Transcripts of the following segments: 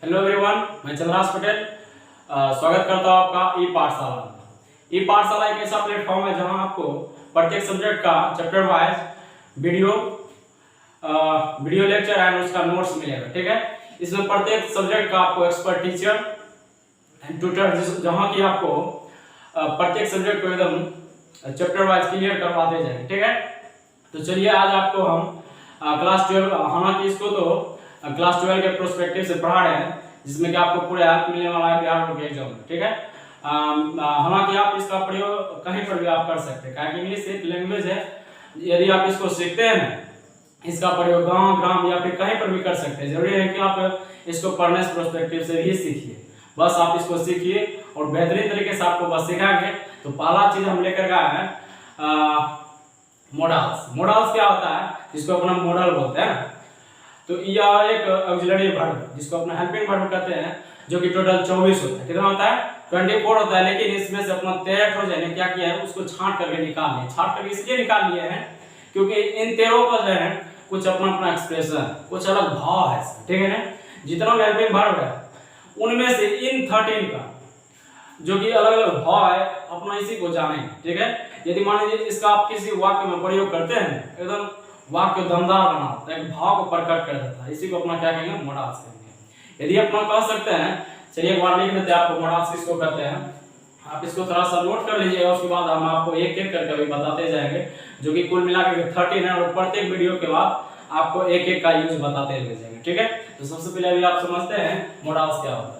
Hello everyone, मैं चंद्रास पटेल स्वागत करता हूँ आपका ई पाठशाला। ई पाठशाला एक ऐसा प्लेटफॉर्म है जहां आपको प्रत्येक सब्जेक्ट का chapter wise video lecture and उसका नोट्स मिलेगा। ठीक है, इसमें प्रत्येक सब्जेक्ट का आपको एक्सपर्ट टीचर एंड ट्यूटर जहां की आपको प्रत्येक सब्जेक्ट को एकदम चैप्टर वाइज क्लियर करवाते जाएंगे। ठीक है, तो चलिए आज आपको हम क्लास 12 हालांकि इसको तो क्लास 12 के प्रोस्पेक्टिव से पढ़ा रहे हैं, जिसमें कि आपको पूरे हेल्प मिलने वाला है बिहार बोर्ड के एग्जाम में। ठीक है, हालांकि आप इसका प्रयोग कहीं पर भी आप कर सकते हैं, क्योंकि इंग्लिश एक लैंग्वेज है। यदि आप इसको सीखते हैं ना, इसका प्रयोग गांव ग्राम या फिर कहीं पर भी कर सकते हैं। जरूरी है कि आप इसको पढ़ने से प्रोस्पेक्टिव से ही सीखिए। बस आप इसको सीखिए और बेहतरीन तरीके से आपको बस सिखाएंगे। तो पहला चीज हम लेकर गए हैं मॉडल्स। मॉडल्स क्या होता है, जिसको अपना मॉडल बोलते हैं। तो यह एक ऑक्सिलरी वर्ब जिसको अपना हेल्पिंग वर्ब कहते हैं, जो कि टोटल 24 होता है। कितना होता है? 24 होता है। लेकिन इसमें से अपना 13 हो जाए क्या किया है, उसको छांट करके निकाल लिया। छांट करके इसलिए निकाल लिए हैं क्योंकि इन 13 का जो है कुछ अपना अपना एक्सप्रेशन, कुछ अलग भाव है। ठीक है ना, जितना भी हेल्पिंग वर्ब है उनमें से इन 13 का जो कि अलग अलग भाव है अपना इसी को जानेंगे। ठीक है, यदि मान लीजिए इसका आप किसी वाक्य में प्रयोग करते हैं, एकदम वाक्य दमदार बनाता है, एक भाव को प्रकट कर देता है, इसी को अपना क्या कहेंगे, मॉडल्स कहेंगे। यदि अपना कह सकते हैं, चलिए एक बार लिख देते हैं आपको मॉडल्स किसको कहते हैं। आप इसको थोड़ा सा नोट कर लीजिएगा, उसके बाद हम आपको एक एक करके अभी बताते जाएंगे, जो कि कुल मिलाकर 13 है। और प्रत्येक वीडियो के बाद आपको एक एक का यूज बताते हुए जाएंगे। ठीक है, तो सबसे पहले अभी आप समझते हैं मॉडल्स क्या होता है।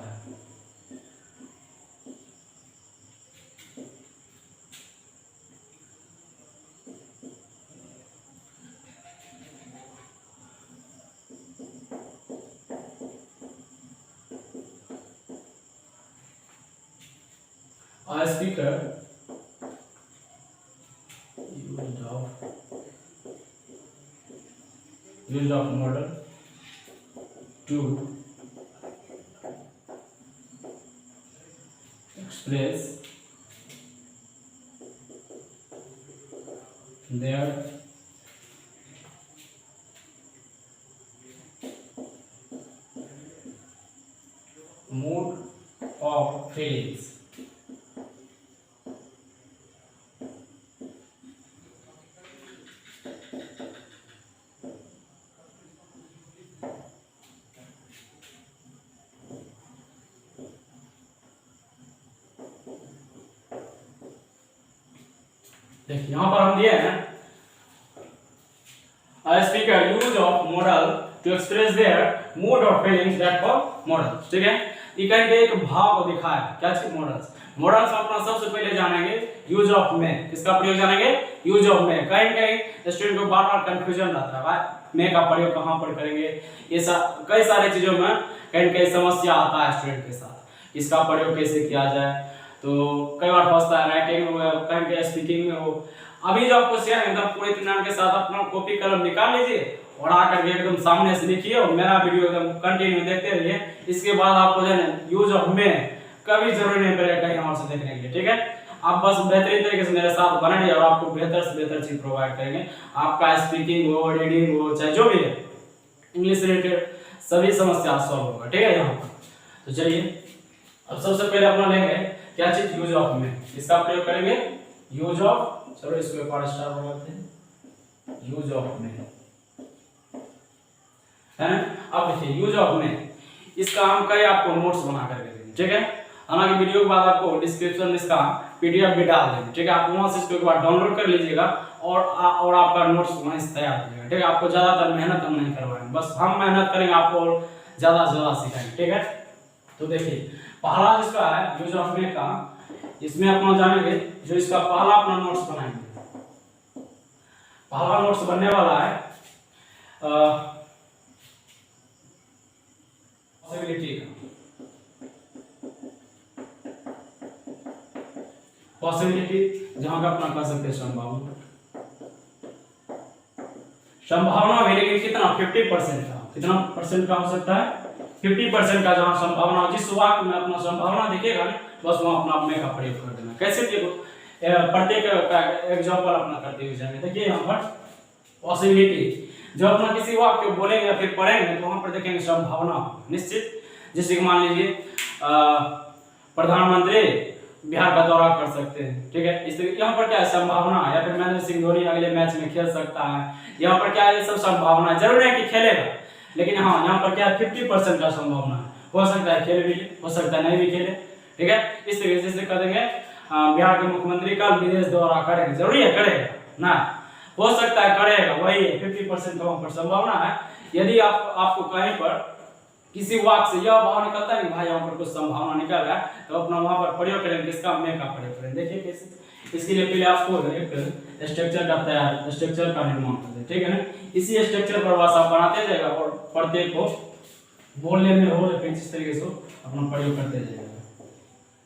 A speaker used of model to express their mood of feelings। देखिए यहां पर हम दिए हैं a speaker use of model to express their mood or feelings that for model। ठीक है, ये कहीं एक भाव को दिखाया। क्या चीज? मॉडल्स। मॉडल्स अपना सबसे पहले जानेंगे यूज ऑफ में। किसका प्रयोग जानेंगे? यूज ऑफ में। कहीं कहीं स्टूडेंट को बार बार कंफ्यूजन रहता है, भाई में का प्रयोग कहां पर करेंगे। ये कई सारे चीजों में कहीं कहीं समस्या आता है स्टूडेंट के साथ, इसका प्रयोग कैसे किया जाए। तो कई बार फंसता है, राइटिंग में हो, कहीं कहीं स्पीकिंग में हो। अभी जो आपको शेयर एकदम पूरे इत्मीनान के साथ अपना कॉपी कलम निकाल लीजिए और आकर के एकदम सामने से लिखिए और मेरा वीडियो एकदम कंटिन्यू देखते रहिए। इसके बाद आपको जो है यूज ऑफ में कभी जरूरी नहीं पड़ेगा कहीं और से देखने के लिए। ठीक है, आप बस बेहतरीन तरीके से मेरे साथ बने रहिए और आपको बेहतर से बेहतर चीज प्रोवाइड करेंगे। आपका स्पीकिंग हो, रीडिंग हो, चाहे जो भी है इंग्लिश रिलेटेड सभी समस्या सॉल्व होगा। ठीक है, यहाँ पर तो चलिए अब सबसे पहले अपना लेंगे क्या चीज, यूज ऑफ में। इसका प्रयोग करेंगे यूज ऑफ। चलो इसको एक बार स्टार बनाते हैं, यूज ऑफ में है। अब देखिए यूज ऑफ में इसका हम कई आपको नोट्स बना करके देंगे। ठीक है, हालांकि वीडियो के बाद आपको डिस्क्रिप्शन में इसका पीडीएफ भी डाल देंगे। ठीक है, आप वहां से इसको एक बार डाउनलोड कर लीजिएगा और आपका नोट्स वहीं से तैयार हो जाएगा। ठीक है, आपको ज्यादातर मेहनत हम नहीं करवाएंगे, बस हम मेहनत करेंगे, आपको ज्यादा से ज्यादा सिखाएंगे। ठीक है, तो देखिए पहला जिसका है यूज ऑफ में का, इसमें अपना जानेंगे जो इसका पहला अपना नोट्स बनाएंगे। पहला नोट्स बनने वाला है पॉसिबिलिटी का। पॉसिबिलिटी जहां का अपना कह सकते हैं संभावना। संभावना वेरिएबल कितना? 50% का। कितना परसेंट का हो सकता है? 50% का जहां संभावना। जिस वाक्य में अपना संभावना दिखेगा ना, बस वहां अपना में का प्रयोग कर देना। कैसे देखो प्रत्येक का एग्जांपल अपना करते हुए जाएंगे। देखिए यहाँ पर पॉसिबिलिटी, जब अपना किसी वाक्य बोलेंगे या फिर पढ़ेंगे तो वहां पर देखेंगे संभावना निश्चित। जैसे कि मान लीजिए प्रधानमंत्री बिहार का दौरा कर सकते हैं, ठीक है। इस तरीके यहाँ पर क्या है संभावना, या फिर महेंद्र सिंह धोनी अगले मैच में खेल सकता है, यहाँ पर क्या है, ये सब संभावना है, जरूर है कि खेलेगा, लेकिन हाँ यहाँ पर क्या है 50% का संभावना है, हो सकता है खेले भी, हो सकता है नहीं भी खेले, ठीक है। इस तरीके से कर देंगे बिहार के मुख्यमंत्री का विदेश दौरा करेंगे, जरूरी है करेगा ना, हो सकता है करेगा, वही 50% का वहाँ पर संभावना है। यदि आपको कहीं पर किसी वाक्य से यह भाव निकलता है कि भाई यहाँ पर कुछ संभावना निकल रहा है, तो अपना वहां पर प्रयोग करेंगे, किसका मे का प्रयोग करेंगे। देखिए कैसे, इसके लिए पहले आपको एक स्ट्रक्चर का तैयार स्ट्रक्चर का निर्माण करते हैं, ठीक है ना। इसी स्ट्रक्चर पर बस आप बनाते जाएगा और प्रत्येक को बोलने में हो या इस तरीके से अपना प्रयोग करते जाएगा।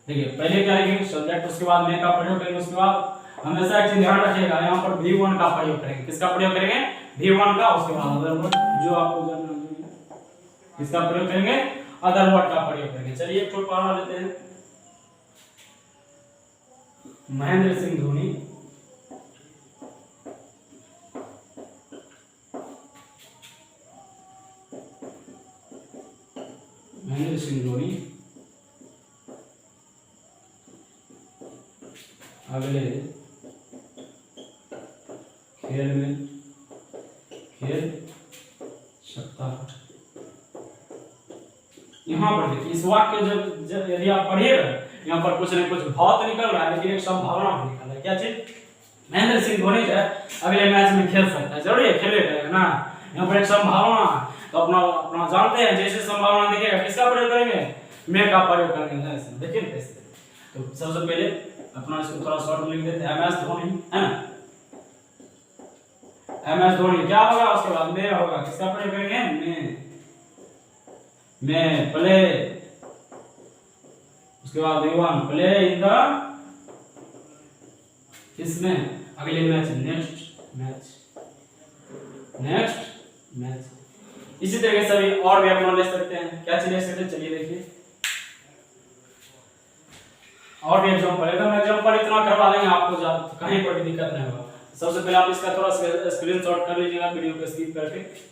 देखिए पहले क्या लिखेंगे सब्जेक्ट, उसके बाद मे का प्रयोग करेंगे, उसके बाद हमेशा एक चीज ध्यान रखिएगा यहाँ पर V1 का प्रयोग करेंगे, किसका प्रयोग करेंगे V1 का, उसके बाद अदर वर्ड जो आपको जानना है किसका प्रयोग करेंगे, अदर वर्ड का प्रयोग करेंगे। चलिए एक छोटा पढ़ा लेते हैं। महेंद्र सिंह धोनी अगले खेल में खेल सकता है। यहाँ पर देखिए इस वाक्य जब यदि आप पढ़िएगा यहाँ पर कुछ न कुछ भाव तो निकल रहा है, लेकिन एक संभावना भी निकल रहा है। क्या चीज, महेंद्र सिंह धोनी जो है अगले मैच में खेल सकता है, जरूरी है खेलेगा ना, यहाँ पर एक संभावना है। तो अपना जानते हैं जैसे संभावना दिखेगा किसका प्रयोग करेंगे, मे का प्रयोग करेंगे। देखिए कैसे, तो सबसे पहले अपना इसको थोड़ा शॉर्ट में लिख देते हैं, MS धोनी है ना, MS धोनी क्या होगा, उसके बाद मे होगा, किसका प्रयोग करेंगे में प्ले, उसके बाद V1 प्ले इन द, इसमें अगले मैच, नेक्स्ट मैच। इसी तरीके से भी और भी अपना ले सकते हैं, क्या चीज ले सकते हैं, चलिए देखिए और भी एग्जांपल, एकदम एग्जांपल इतना करवा देंगे आपको कहीं पर भी दिक्कत नहीं होगा। सबसे पहले आप इसका थोड़ा स्क्रीनशॉट कर लीजिएगा वीडियो को स्किप करके।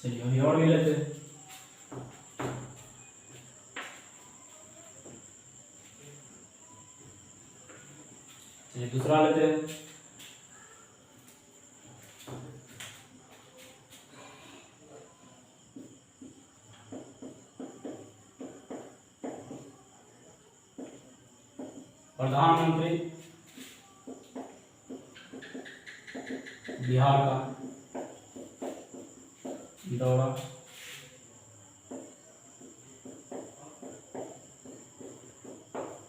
चलिए अभी और भी लेते हैं। चलिए दूसरा लेते हैं। प्रधानमंत्री बिहार का दौरा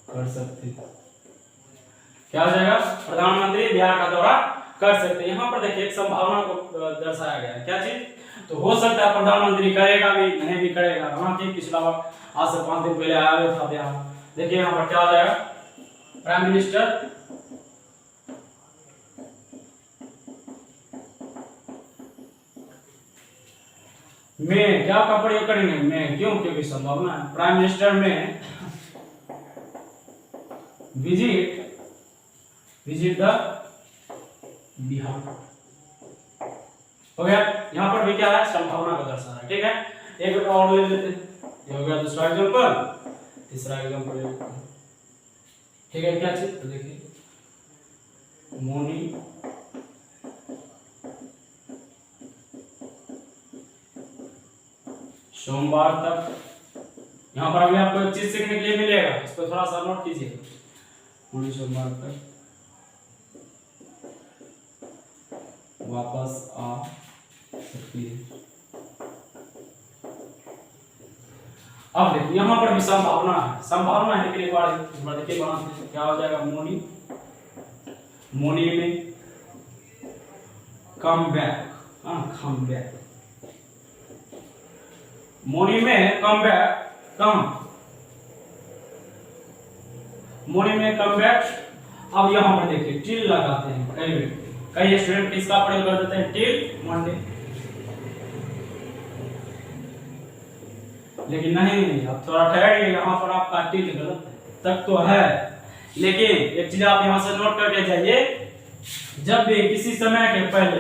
कर सकते, क्या हो जाएगा, प्रधानमंत्री बिहार का दौरा कर सकते। यहाँ पर देखिए एक संभावना को दर्शाया गया है, क्या चीज, तो हो सकता है प्रधानमंत्री करेगा भी नहीं भी करेगा। हाँ ठीक, पिछला बार आज से 5 दिन पहले आया था बिहार। देखिए यहाँ पर क्या हो जाएगा, प्राइम मिनिस्टर में क्या का प्रयोग करेंगे, में, क्यों, क्योंकि संभावना है। प्राइम मिनिस्टर में विजिट द बिहार, हो गया। यहाँ पर भी क्या है, संभावना को दर्शा रहा है, ठीक है। एक और ले लेते हैं, ये हो गया दूसरा एग्जांपल, तीसरा एग्जांपल, ठीक है। क्या चीज, तो देखिए मोनी सोमवार तक, यहाँ पर अभी आपको एक चीज सीखने के लिए मिलेगा, इसको थोड़ा सा नोट कीजिए। मोनी सोमवार तक वापस आ सकती है। अब देखिए यहाँ पर भी संभावना है, संभावना है, लेकिन एक बार देखिए बनाते हैं, क्या हो जाएगा, मोनी में कम बैक, कम बैक, मोनी में कम बैक, मोनी में कम बैक। अब यहाँ पर देखिए टिल लगाते हैं, कई स्टूडेंट किसका प्रयोग कर देते हैं, टिल मंडे, लेकिन नहीं, अब थोड़ा ठहरिए, यहाँ पर आपका टिल गलत तक तो है, लेकिन एक चीज आप यहाँ से नोट करके जाइए, जब भी किसी समय के पहले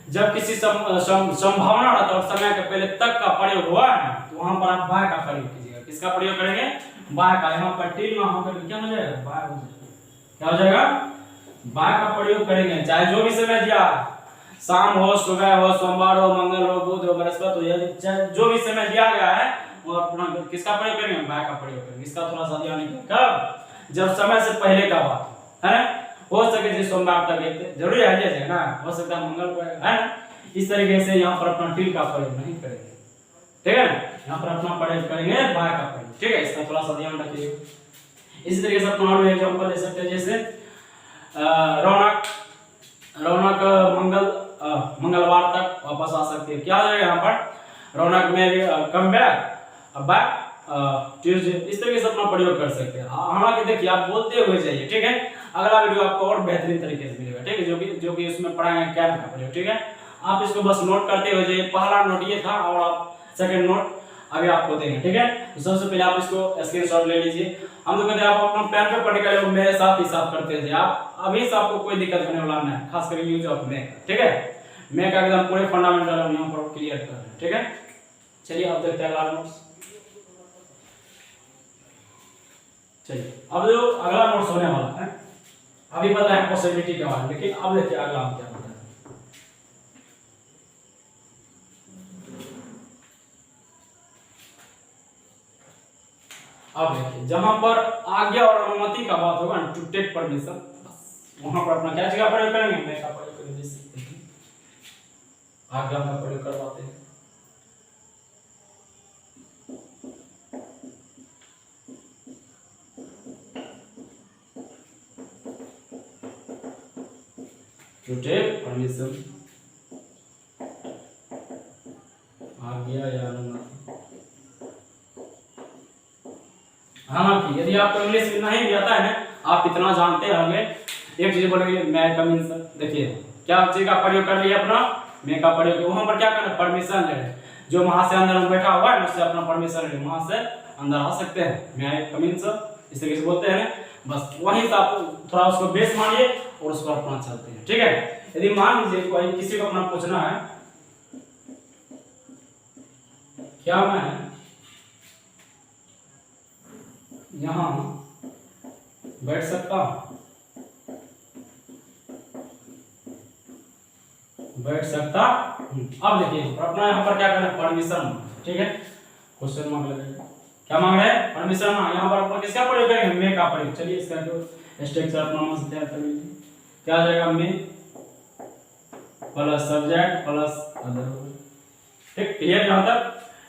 जब किसी संभावना रहता है और समय के पहले तक का प्रयोग हुआ है तो वहां पर आप बाय का प्रयोग कीजिएगा। किसका प्रयोग करेंगे? बाय का। यहाँ पर टिल में होकर क्या हो जाएगा? बाय हो जाएगा। क्या हो जाएगा? बाय का प्रयोग करेंगे। चाहे जो भी समय दिया, शाम हो, सुबह हो, सोमवार हो, मंगल हो, बुध हो, बृहस्पति हो, चाहे जो भी समय दिया गया है वो अपना किसका प्रयोग करेंगे? बाय का प्रयोग करेंगे। इसका थोड़ा सा ध्यान रखिए। कब? जब समय से पहले का बात है ना, हो सके जिस सोमवार तक जरूरी है जैसे ना, हो सकता है मंगल को है ना। इस तरीके से यहाँ पर अपना टिल का प्रयोग नहीं करेंगे, ठीक है ना। यहाँ पर अपना प्रयोग करेंगे बाय का प्रयोग, ठीक है। इसका थोड़ा सा ध्यान रखिए। इसी तरीके से अपना और एग्जांपल ले सकते हैं, जैसे रौनक मंगलवार तक वापस आ सकती है। क्या हो जाएगा यहाँ पर? रौनक में कम बैक बाय ट्यूसडे। इस तरीके से अपना प्रयोग कर सकते हैं। हालांकि देखिए आप बोलते हुए जाइए, ठीक है। अगला वीडियो आपको और बेहतरीन तरीके से मिलेगा, ठीक है, जो कि उसमें पढ़ाएंगे कैन का प्रयोग, ठीक है। आप इसको बस नोट करते हुए जाइए। पहला नोट ये था और आप सेकंड नोट अभी आपको देंगे, ठीक है। तो सबसे पहले आप इसको स्क्रीनशॉट ले लीजिए। हम तो कहते हैं आप अपना पेन पे पढ़ के मेरे साथ हिसाब करते थे आप, अभी से आपको कोई दिक्कत होने वाला नहीं, खास करके यूज ऑफ मैक, ठीक है। मैक का एकदम पूरे फंडामेंटल हम यहाँ पर क्लियर कर रहे हैं, ठीक है। चलिए अब देखते हैं अगला नोट्स। चलिए अब जो अगला नोट्स होने वाला है, अभी पता है पॉसिबिलिटी के बारे में, लेकिन अब देखिए अगला हम क्या होता है। अब देखिए जहां पर आज्ञा और अनुमति का बात होगा, टू टेक परमिशन, वहां पर अपना क्या चीज का प्रयोग करेंगे? मैं का प्रयोग करेंगे। आज्ञा का प्रयोग करवाते हैं। टू टेक परमिशन, आज्ञा या अनुमति। हालांकि यदि आपको इंग्लिश में नहीं भी आता है ना, आप इतना जानते होंगे, एक चीज बोलेंगे मैं कम इन सर। देखिए क्या चीज का प्रयोग कर लिया? अपना मैं का प्रयोग। वहां पर क्या करना? परमिशन ले। जो वहां से अंदर बैठा हुआ है उससे अपना परमिशन ले, वहां से अंदर आ सकते हैं। मैं कम इन सर इस तरीके से बोलते हैं। बस वहीं से आप थोड़ा उसको बेस मानिए और उसको अपना चलते हैं, ठीक है। यदि मान लीजिए कोई किसी को अपना पूछना है, क्या मैं यहाँ बैठ सकता हूं? बैठ सकता। अब देखिए अपना यहाँ पर क्या करना है? परमिशन, ठीक है। क्वेश्चन मांग लगेगा, क्या मांग रहे हैं? परमिशन। यहाँ पर अपना किसका प्रयोग करेंगे? मे का प्रयोग। चलिए इसका जो स्ट्रक्चर अपना से तैयार कर लीजिए। क्या आ जाएगा? May plus subject plus other, ठीक, क्लियर। यहाँ तक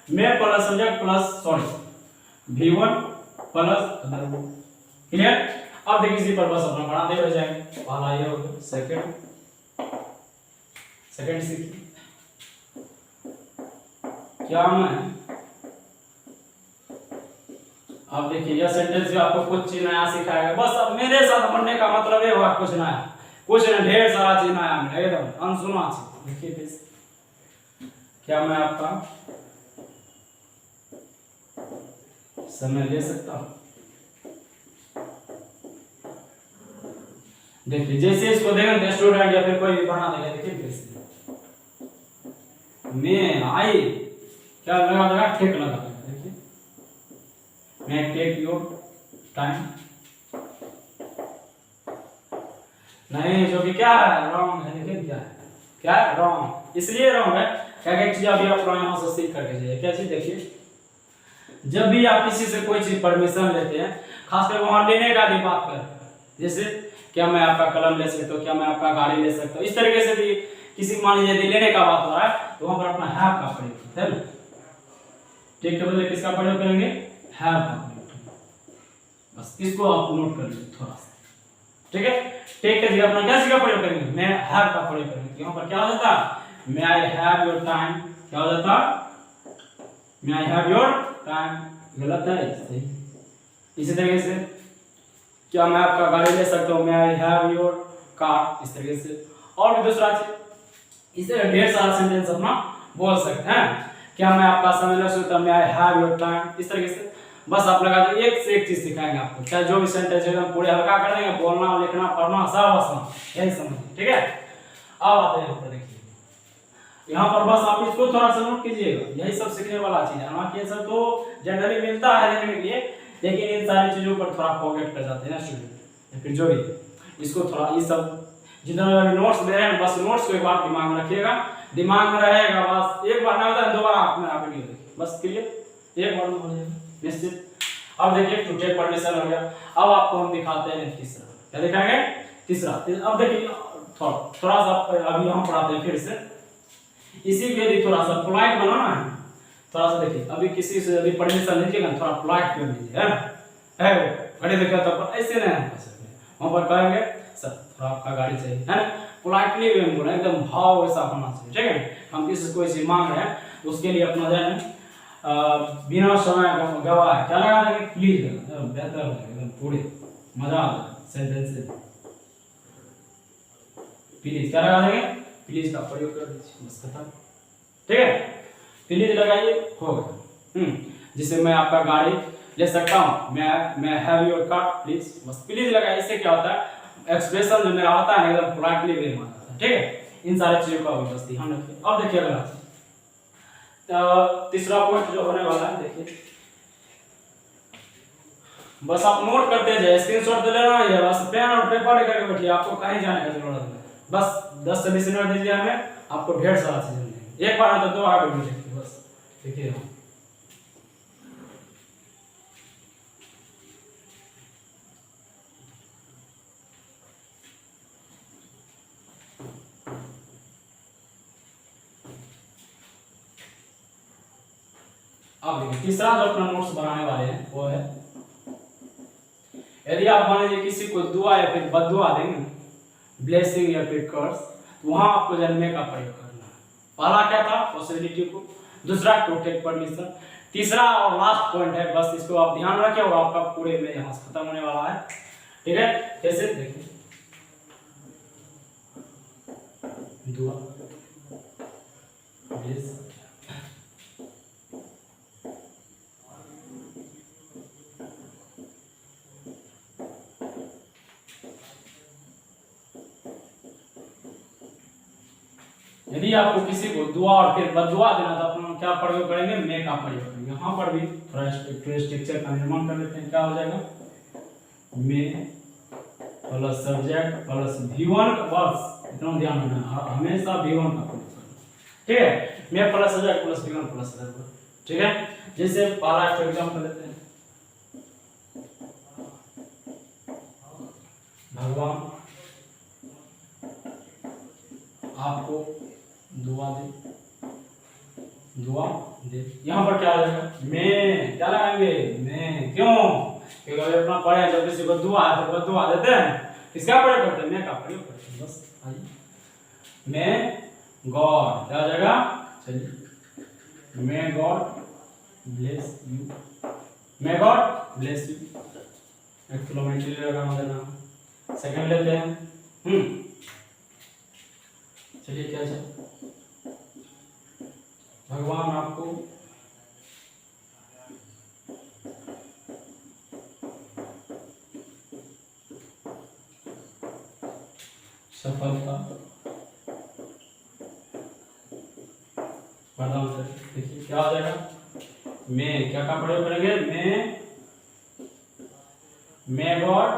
may plus subject plus sorry V1 plus other, clear. अब देखिए इसी पर बस अपना बढ़ाते हुए जाएंगे। पहला ये हो गया, सेकंड सीखिए। क्या मैं, अब देखिए यह सेंटेंस भी आपको कुछ चीज नया सिखाएगा। बस अब मेरे साथ पढ़ने का मतलब ये हुआ कुछ नया, कुछ नहीं, ढेर सारा चीज नया मिलेगा, एकदम अनसुना चीज। देखिए प्लीज, क्या मैं आपका समय ले सकता हूं? देखिए जैसे इसको देखेंगे स्टूडेंट या फिर कोई भी बना देगा। देखिए कैसे मैं आई, क्या लगा देगा? टेक लगा देगा। देखिए मैं टेक योर टाइम, नहीं, जो कि क्या है? रॉन्ग है। देखिए क्या है? क्या है? रॉन्ग। इसलिए रॉन्ग है क्या? एक चीज अभी आप यहाँ से सीख करके जाइए। क्या चीज? देखिए जब भी आप किसी से कोई चीज परमिशन लेते हैं, खासकर वहां लेने का भी बात कर, जैसे क्या मैं आपका कलम ले सकता हूँ? क्या मैं आपका गाड़ी ले सकता हूँ? इस तरीके से भी किसी मान लीजिए यदि लेने का बात हो रहा है तो वहां पर अपना हैव का प्रयोग है ना। टेक के बदले किसका प्रयोग करेंगे? हैव का प्रयोग। बस इसको आप नोट कर लीजिए थोड़ा सा, ठीक है। टेक के जगह अपना क्या चीज का प्रयोग करेंगे? मैं हैव का प्रयोग करेंगे। यहाँ पर क्या हो जाता? मे आई हैव योर टाइम। क्या हो जाता? मे आई हैव योर टाइम। गलत है, सही। इसी तरीके से क्या मैं आपका गाड़ी ले सकता हूँ? मे आई हैव योर कार। इस तरीके से और भी दूसरा चीज, इसे ढेर सारा सेंटेंस अपना बोल सकते हैं। क्या मैं आपका समय ले सकता हूँ? मे आई हैव योर टाइम। इस तरीके से बस आप लगा दो, एक से एक चीज सिखाएंगे आपको, चाहे जो भी सेंटेंस एकदम पूरे हल्का कर देंगे, बोलना लिखना पढ़ना सब आसान, यही समझिए, ठीक है। अब आते हैं यहाँ पर, देखिए यहाँ पर बस आप इसको थोड़ा सा नोट कीजिएगा, यही सब सीखने वाला चीज है। हालांकि ये सब तो जनरली मिलता है देखने के लिए, लेकिन इन सारी चीजों पर थोड़ा फॉरगेट कर जाते हैं ना स्टूडेंट, या फिर जो भी इसको थोड़ा ये सब जितना भी नोट्स दे रहे हैं बस नोट्स को एक बार दिमाग में रखिएगा, दिमाग में रहेगा बस, एक बार ना होता है दोबारा आप मेरा वीडियो देखिए, बस क्लियर, एक बार में हो जाएगा निश्चित। अब देखिए टू टेक परमिशन हो गया। अब आपको हम दिखाते हैं तीसरा, क्या दिखाएंगे तीसरा। अब देखिए थोड़ा सा अभी हम पढ़ाते हैं फिर से, इसी के लिए थोड़ा सा पोलाइट बनाना है। थोड़ा सा देखिए अभी किसी से यदि परमिशन लीजिएगा थोड़ा पोलाइट कर लीजिए, है खड़े देखा तो ऐसे नहीं हम कर सकते, वहां पर कहेंगे सर थोड़ा आपका गाड़ी चाहिए, है ना, पोलाइटली वे में बोला, एकदम भाव ऐसा होना चाहिए, ठीक है। हम किसी को ऐसे मांग रहे हैं उसके लिए अपना जो है बिना समय गवाए क्या लगा देंगे, प्लीज, बेहतर है एकदम पूरे मजा आ जाए सेंटेंस से, प्लीज क्या लगा देंगे, प्लीज का प्रयोग कर दीजिए, बस खत्म, ठीक है। प्लीज लगाइए, हो गया। जिससे मैं आपका गाड़ी ले सकता हूँ, मैं हैव योर कार प्लीज, बस प्लीज लगाइए। इससे क्या होता है एक्सप्रेशन जो मेरा आता है एकदम पोलाइटली वे में आता है, ठीक है। इन सारी चीजों का बस ध्यान रखिए। अब देखिए अगला तीसरा पॉइंट जो होने वाला है, देखिए बस आप नोट करते जाइए, स्क्रीनशॉट ले लेना है, बस पेन और पेपर लेकर के बैठिए, आपको कहीं जाने का जरूरत नहीं, बस 10 से 20 मिनट दीजिए हमें, आपको ढेर सारा चीज मिलेगी, एक बार तो दो बार वीडियो देखिए, बस देखिए। अब देखिए तीसरा जो अपना नोट्स बनाने वाले हैं वो है, यदि आप मान लीजिए किसी को दुआ या फिर बददुआ देंगे, ब्लेसिंग या फिर कर्स, तो वहां आपको जन्मे का प्रयोग करना है। पहला क्या था पॉसिबिलिटी को, दूसरा टू टेक परमिशन, तीसरा और लास्ट पॉइंट है, बस इसको आप ध्यान रखें और आपका पूरे में यहां से खत्म होने वाला है, ठीक है। कैसे देखिए दुआ ब्लेस, यदि आपको किसी को दुआ और फिर बददुआ देना तो अपना क्या प्रयोग करेंगे, मे का प्रयोग करेंगे। यहाँ पर भी थोड़ा स्ट्रक्चर का निर्माण कर लेते हैं, क्या हो जाएगा may plus subject plus V1 बस इतना ध्यान रखना, हमेशा V1 का प्रयोग करना, ठीक है। May plus subject plus V1 plus subject, ठीक है। जैसे पहला एग्जांपल लेते हैं, भगवान आपको दुआ दे, यहाँ पर क्या आ जाएगा मैं, क्या लगाएंगे मैं, क्यों, क्योंकि अभी अपना पढ़े जब किसी को दुआ है तो दुआ देते हैं, किसका प्रयोग करते हैं, मैं का प्रयोग करते हैं, बस आइए मैं गॉड, क्या हो जाएगा, चलिए मैं गॉड ब्लेस यू, मैं गॉड ब्लेस यू, एक्सक्लेमेटरी लगाना देना। सेकंड लेते हैं, चलिए क्या है, भगवान आपको सफलता प्रदान करे। देखिए क्या हो जाएगा, मैं क्या का प्रयोग करेंगे, मैं God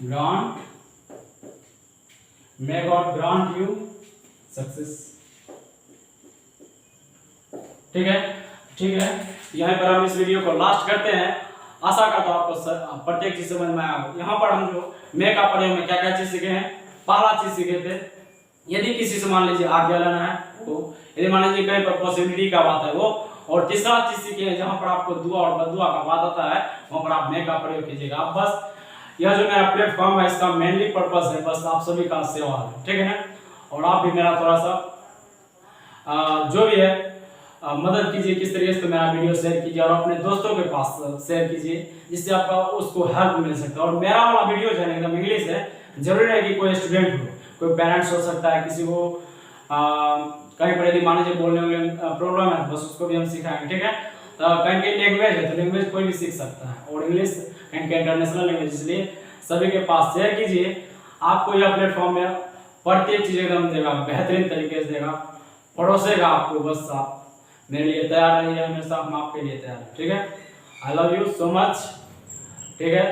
grant, May God grant you success, ठीक है, ठीक है। यहाँ पर हम इस वीडियो को लास्ट करते हैं, आशा करता हूँ आपको प्रत्येक चीज समझ में आया। यहाँ पर हम जो मे का प्रयोग में क्या क्या चीज सीखे हैं, पहला चीज सीखे थे, यदि किसी से मान लीजिए आज्ञा लेना है तो, यदि मान लीजिए कहीं पर पॉसिबिलिटी का बात है वो, और तीसरा चीज सीखे हैं जहाँ पर आपको दुआ और बददुआ का बात आता है वहां पर आप मे का प्रयोग कीजिएगा। आप बस यह जो मेरा प्लेटफॉर्म है इसका मेनली पर्पस है बस आप सभी का सेवा है, ठीक है ना। और आप भी मेरा थोड़ा सा जो भी है मदद कीजिए, किस तरीके से मेरा वीडियो शेयर कीजिए और अपने दोस्तों के पास शेयर कीजिए, जिससे आपका उसको हेल्प मिल सकता है। और मेरा वाला वीडियो जो है एकदम इंग्लिश है, जरूरी नहीं कि कोई स्टूडेंट हो, कोई पेरेंट्स हो सकता है, किसी को कहीं पर यदि मान लीजिए बोलने में प्रॉब्लम है बस उसको भी हम सिखाएंगे, ठीक है। तो कहीं की लैंग्वेज है तो लैंग्वेज कोई भी सीख सकता है, और इंग्लिश कहीं के इंटरनेशनल लैंग्वेज, इसलिए सभी के पास शेयर कीजिए। आपको यह प्लेटफॉर्म में प्रत्येक चीज़ एकदम देगा, बेहतरीन तरीके से देगा, परोसेगा आपको। बस आप मेरे लिए तैयार रहिए, हमेशा हम आपके लिए तैयार हैं। ठीक है, I love you so much. ठीक है,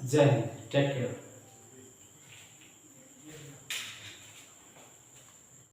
जय हिंद, टेक केयर।